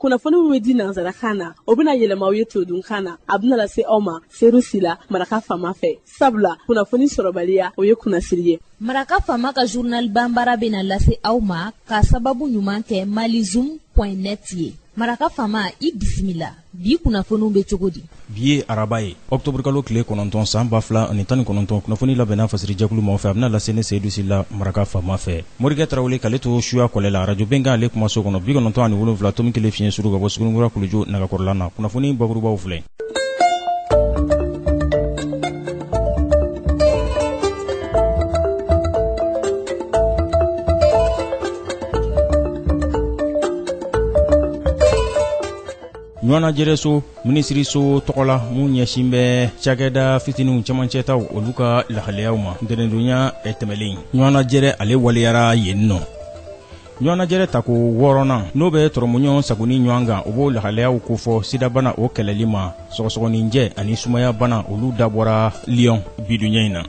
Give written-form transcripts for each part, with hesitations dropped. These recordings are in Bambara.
kunnafoni min bɛ di nanzarakan na o bɛna yɛlɛma aw ye todunkan na a bɛna lase aw ma seeru sila maraka faama fɛ sabula kunnafoni sɔrɔbaliya o ye kunnasiri ye. Maraka faama ka journal banbara bɛna lase aw ma ka sababu ɲuman kɛ malizoom.net ye. Maraka faama i bisimila bi kunnafoniw bɛ cogo di? Bi ye araba ye octobre kalo tile 9 san 2019 kunnafoni labɛnna fasiri jɛkulu mɔgɔ fɛ a bɛna lase ne Seydou Sila maraka faama fɛ. Morikɛ Tarawele k'ale to suya kɔlɛ la radio Benkan ale kuma so kɔnɔ 97.7 tomi kelen fiɲɛ suru ka bɔ Sugunikura Kulujo Nagakɔrɔla na kunnafoni bakurubaw filɛ. Ɲɔana jɛrɛso minisiriso tɔgɔla mun ɲɛsin bɛ cakɛda fitininw camancɛtaw olu ka lahalayaw ma ntɛnɛndonya tɛmɛlen. Ɲɔana jɛrɛ ale waliyara yen nɔ. Ɲɔana jɛrɛ tako 6nan n'o bɛ tɔrɔmuɲɔ sagoni ɲɔan kan o b'o lahalayaw kofɔ sidabana o kɛlɛli ma sɔgɔsɔgɔninjɛ ani sumaya bana olu dabɔra Lyon biduɲɛ in na.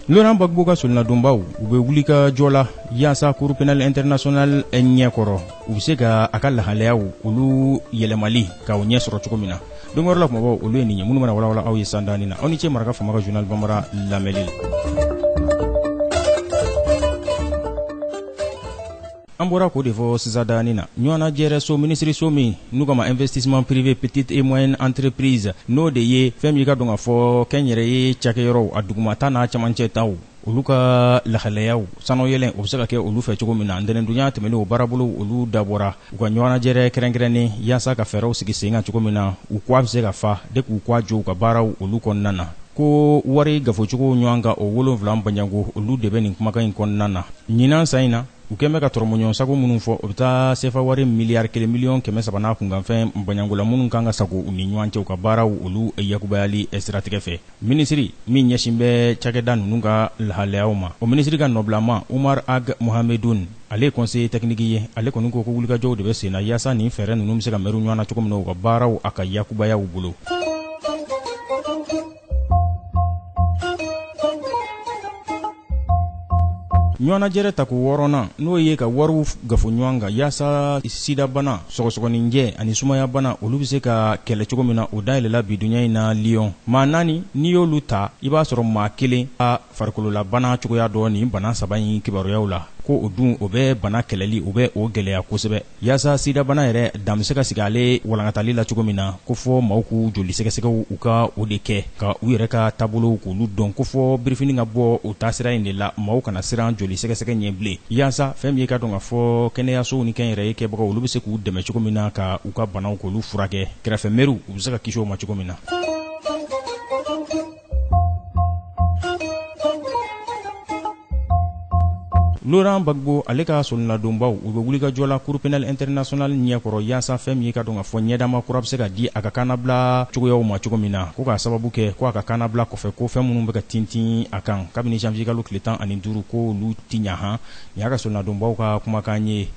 Laurent Gbagbo ka solinadonbaw u bɛ wuli ka jɔ la yaasa Cour pénale internationale ɲɛkɔrɔ u bɛ se ka a ka lahalayaw olu yɛlɛmali ka o ɲɛ sɔrɔ cogo min na. Don wɛrɛ la kumabaw olu ye nin ye minnu bɛna walawala aw ye sandani na aw ni cɛ maraka faama ka journal banbara lamɛnli la. An bɔra k'o de fɔ sisan dani na ɲɔana jɛrɛso minisiriso min n'u kama investissement privé petite et moyenne entreprise n'o de ye fɛn min ka dɔn ka fɔ kɛnyɛrɛ ye cakɛyɔrɔw a dugumata n'a camancɛ taw olu ka lahalayaw sanu yɛlɛn o bɛ se ka kɛ olu fɛ cogo min na ntɛnɛndonya tɛmɛnen o baarabolo olu dabɔra u ka ɲɔana jɛrɛ kɛrɛnkɛrɛnnen yaasa ka fɛɛrɛw sigi sen kan cogo min na u k'a bɛ se ka fa de k'u k'a jɔ u ka baaraw olu kɔnɔna na. Ko wari gafocogo ɲɔan kan o 7 banyango olu de bɛ nin kumakan in kɔnɔna na. Ɲinan san in na u kɛn bɛ ka tɔrɔmɔɲɔn sago minnu fɔ o bɛ taa sefa wari miliyari 1 miliyɔn 300 kunkanfɛn banyangola minnu kan ka sago u ni ɲɔan cɛ u ka baaraw olu yakubayali siratigɛ fɛ. Minisiri min ɲɛsin bɛ cakɛda ninnu ka lahalayaw ma o minisiri ka nɔbilama Umar Ag Mohamedoun ale ye conseiller technique ye ale kɔni ko wulikajɔw de bɛ sen na yaasa nin fɛɛrɛ ninnu bɛ se ka mɛru ɲɔan na cogo min na u ka baaraw a ka yakubayaw bolo. Ɲɔana jɛrɛ tako 6nan n'o ye ka wariw gafo ɲɔan kan yaasa sidabana sɔgɔsɔgɔninjɛ ani sumaya bana olu bɛ se ka kɛlɛ cogo min na o dayɛlɛla biduɲɛ in na Lyon. Maa 4 n'i y'olu ta i b'a sɔrɔ maa 1 a farikololabana cogoya dɔ nin bana 3 in kibaruyaw la ko o dun o bɛ bana kɛlɛli o bɛ o gɛlɛya kosɛbɛ yaasa sidabana yɛrɛ dan bɛ se ka sigi ale walankatali la cogo min na ko fɔ maaw k'u joli sɛgɛsɛgɛw u ka o de kɛ ka u yɛrɛ ka taabolow k'olu dɔn ko fɔ birifini ka bɔ o taasira in de la maaw kana siran joli sɛgɛsɛgɛ ɲɛ bilen yaasa fɛn min ye ka dɔn ka fɔ kɛnɛyasow ni kɛnyɛrɛ ye kɛbagaw olu bɛ se k'u dɛmɛ cogo min na ka u ka banaw k'olu furakɛ kɛrɛfɛ mɛriw u bɛ se ka kisi o ma cogo min na. Laurent Gbagbo ale ka solinadonbaw u bɛ wuli ka jɔ la Cour pénale internationale ɲɛkɔrɔ yaasa fɛn min ye ka dɔn ka fɔ ɲɛdama kura bɛ se ka di a ka kanabila cogoyaw ma cogo min na ko k'a sababu kɛ ko a ka kanabila kɔfɛ ko fɛn minnu bɛ ka tintin a kan kabini janvier kalo tile 15 ko olu ti ɲa han nin y'a ka solinadonbaw ka kumakan ye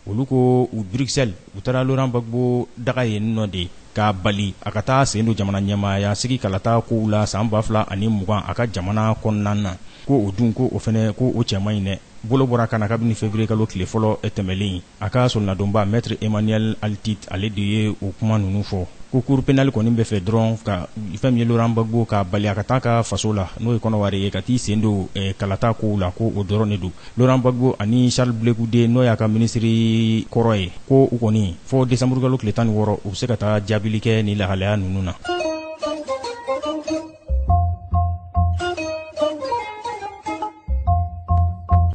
olu ko u Bruxelles u taara Laurent Gbagbo daga yen nɔ de ka bali a ka taa sen don jamana ɲɛmaaya sigi kalata kow la san 2020 a ka jamana kɔnɔna na ko o dun ko o fɛnɛ ko o cɛman ɲi dɛ bolo bɔra kana kabini février kalo tile fɔlɔ tɛmɛlen a ka solinadonba maître Emmanuel Altit ale de ye o kuma ninnu fɔ ko Cour pénale kɔni bɛ fɛ dɔrɔn ka fɛn min ye Laurent Gbagbo ka bali a ka taa ka faso la n'o ye kɔnɔwari ye ka t'i sen don kalata kow la ko o dɔrɔn de don Laurent Gbagbo ani Charles Blé Goudé n'o y'a ka minisiri kɔrɔ ye ko u kɔni fɔ décembre kalo tile 16 u bɛ se ka taa jaabili kɛ ni lahalaya ninnu na.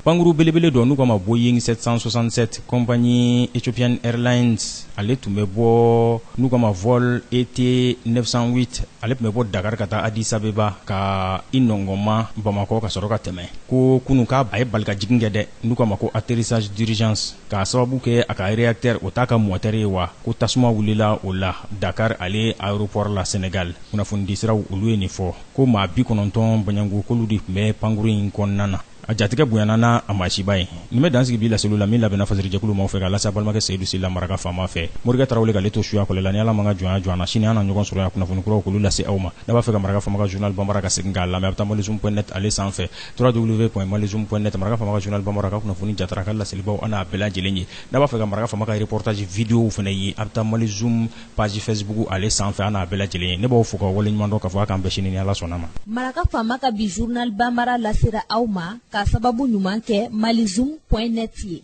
Panguru belebele dɔ n'u kama Boeing 767 compagnie Ethiopian Airlines ale tun bɛ bɔ n'u kama vol ET 908 ale tun bɛ bɔ Dakar ka taa Addis Abeba ka i nɔngɔnma Bamakɔ ka sɔrɔ ka tɛmɛ ko kunu k'a ye bali ka jigin kɛ dɛ n'u kama ko atterrissage d'urgence k'a sababu kɛ a ka réacteur o t'a ka moteur ye wa ko tasuma wulila o la Dakar ale aéroport la Sénégal kunnafonidi siraw olu ye nin fɔ ko maa 90 banyango k'olu de tun bɛ panguru in kɔnɔna na a jatigɛ bonyana na a maasiba ye nin bɛ dansigi bi laseliw la min labɛnna fasirijɛkulu maaw fɛ ka lase a balimakɛ seyidu sila maraka faama fɛ morikɛ tarawele k'ale to suya kɔlɛ la ni ala man ka jɔnya jɔn na sini an na ɲɔgɔn sɔrɔ yan kunnafoni kuraw k'olu lase aw ma n'a b'a fɛ ka maraka faama ka journal banbara ka segin k'a lamɛn a bɛ taa malizoom.net ale sanfɛ www.malizoom.net maraka faama ka journal banbara ka kunnafoni jatara ka laselibaw an n'a bɛɛ lajɛlen ye n'a b'a fɛ ka maraka faama ka reportage vidéo fana ye a bɛ taa malizoom page Facebook ale sanfɛ an n'a bɛɛ lajɛlen ye ne b'aw fo ka waleɲuman dɔn k'a fɔ a k'an bɛɛ sini ni ala sɔnna ma maraka faama ka bi journal banbara lasera aw ma ka sababu ɲuman kɛ malizoom.net ye